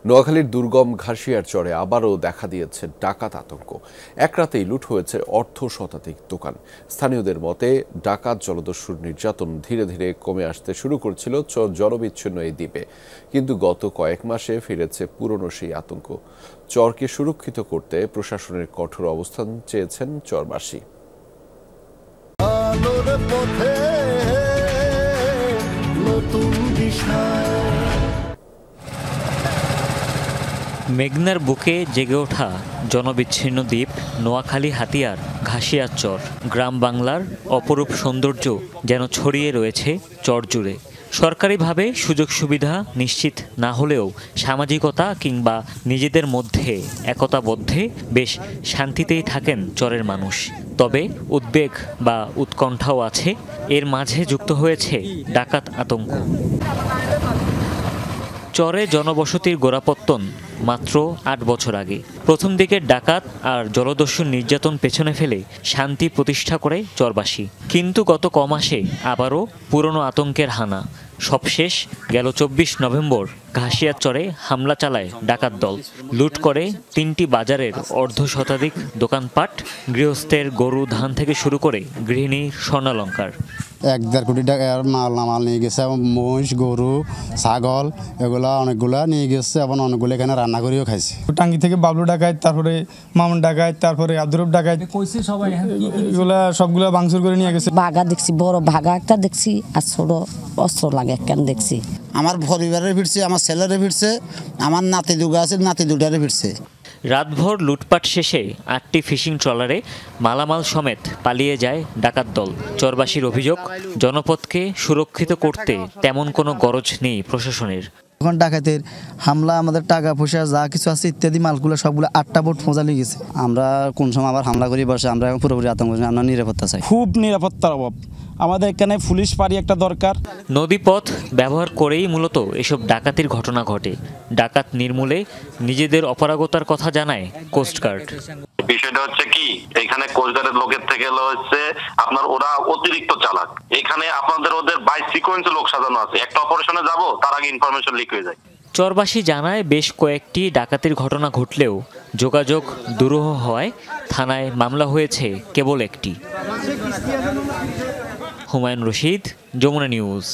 নোয়াখালীর দুর্গম ঘাসিয়ার চরে আবারও দেখা দিয়েছে ডাকাত আতঙ্ক। এক রাতেই লুট হয়েছে অর্ধ শতাধিক দোকান। স্থানীয়দের মতে ডাকাত জলদস্যুর নির্যাতন ধীরে ধীরে কমে আসতে শুরু করছিল জনবিচ্ছিন্ন এই দ্বীপে, কিন্তু গত কয়েক মাসে ফিরেছে পুরনো সেই আতঙ্ক। চরকে সুরক্ষিত করতে প্রশাসনের কঠোর অবস্থান চেয়েছেন চরবাসী। মেঘনার বুকে জেগে ওঠা জনবিচ্ছিন্ন দ্বীপ নোয়াখালী হাতিয়ার ঘাসিয়ার চর। গ্রাম বাংলার অপরূপ সৌন্দর্য যেন ছড়িয়ে রয়েছে চর জুড়ে। সরকারিভাবে সুযোগ সুবিধা নিশ্চিত না হলেও সামাজিকতা কিংবা নিজেদের মধ্যে একতাবদ্ধে বেশ শান্তিতেই থাকেন চরের মানুষ। তবে উদ্বেগ বা উৎকণ্ঠাও আছে। এর মাঝে যুক্ত হয়েছে ডাকাত আতঙ্ক। চরে জনবসতির গোড়াপত্তন মাত্র ৮ বছর আগে। প্রথম দিকের ডাকাত আর জলদস্যুর নির্যাতন পেছনে ফেলে শান্তি প্রতিষ্ঠা করে চরবাসী, কিন্তু গত কমাসে আবারও পুরনো আতঙ্কের হানা। সবশেষ গেল ২৪ নভেম্বর ঘাসিয়ার চরে হামলা চালায় ডাকাত দল। লুট করে ৩টি বাজারের অর্ধ শতাধিক দোকানপাট, গৃহস্থের গরু ধান থেকে শুরু করে গৃহিণীর স্বর্ণালঙ্কার। ১-১.৫ কোটি টাকার মাল নিয়ে গেছে এবং মহিষ, গরু, ছাগল এগুলা অনেকগুলা নিয়ে গেছে এবং অনেকগুলো এখানে রান্না করেও খাইছে। টাঙ্গি থেকে বাবলু ডাকাত, তারপরে মামুন ডাকাত, তারপরে আব্দুরব ডাকাত, এগুলা সবগুলা ভাঙচুর করে নিয়ে গেছে। বাঘা দেখছি, বড় ভাগা একটা দেখছি, আর ছোট অস্ত্র লাগে কেন দেখছি। আমার পরিবারের ফিরছে, আমার ছেলেরে ফিরছে, আমার নাতি দুগা আছে, নাতি দুটারে ফিরছে। রাতভর লুটপাট শেষে 8টি ফিশিং ট্রলারে মালামাল সমেত পালিয়ে যায় ডাকাত দল। চরবাসীর অভিযোগ, জনপদকে সুরক্ষিত করতে তেমন কোনো গরজ নেই প্রশাসনের। এখন ডাকাতের হামলা আমাদের টাকা পয়সা যা কিছু আছে ইত্যাদি মালগুলো সবগুলো 8টা বোট মজা লেগে গেছে। আমরা কোন সময় আবার হামলা করি বসে, আমরা এখন পুরোপুরি আতঙ্ক, আমরা নিরাপত্তা চাই। খুব নিরাপত্তার অভাব, আমাদের এখানে পুলিশ পাড়ি একটা দরকার। নদীপথ ব্যবহার করেই মূলত এসব ডাকাতির ঘটনা ঘটে। ডাকাত নির্মূলে নিজেদের অপারগতার কথা জানায় কোস্টগার্ড। বিষয়টা হচ্ছে কি, এখানে কোস্টগার্ডের লোকের থেকে হচ্ছে আপনার ওরা অতিরিক্ত চালাক। এখানে আপনাদের ওদের বাই সিকোয়েন্সে লোক সাজানো আছে, একটা অপারেশনে যাব তার আগে ইনফরমেশন লিক হয়ে যায়। চরবাসী জানায় বেশ কয়েকটি ডাকাতির ঘটনা ঘটলেও যোগাযোগ দুরূহ হওয়ায় থানায় মামলা হয়েছে কেবল একটি। হুমায়ুন রশিদ, যমুনা নিউজ।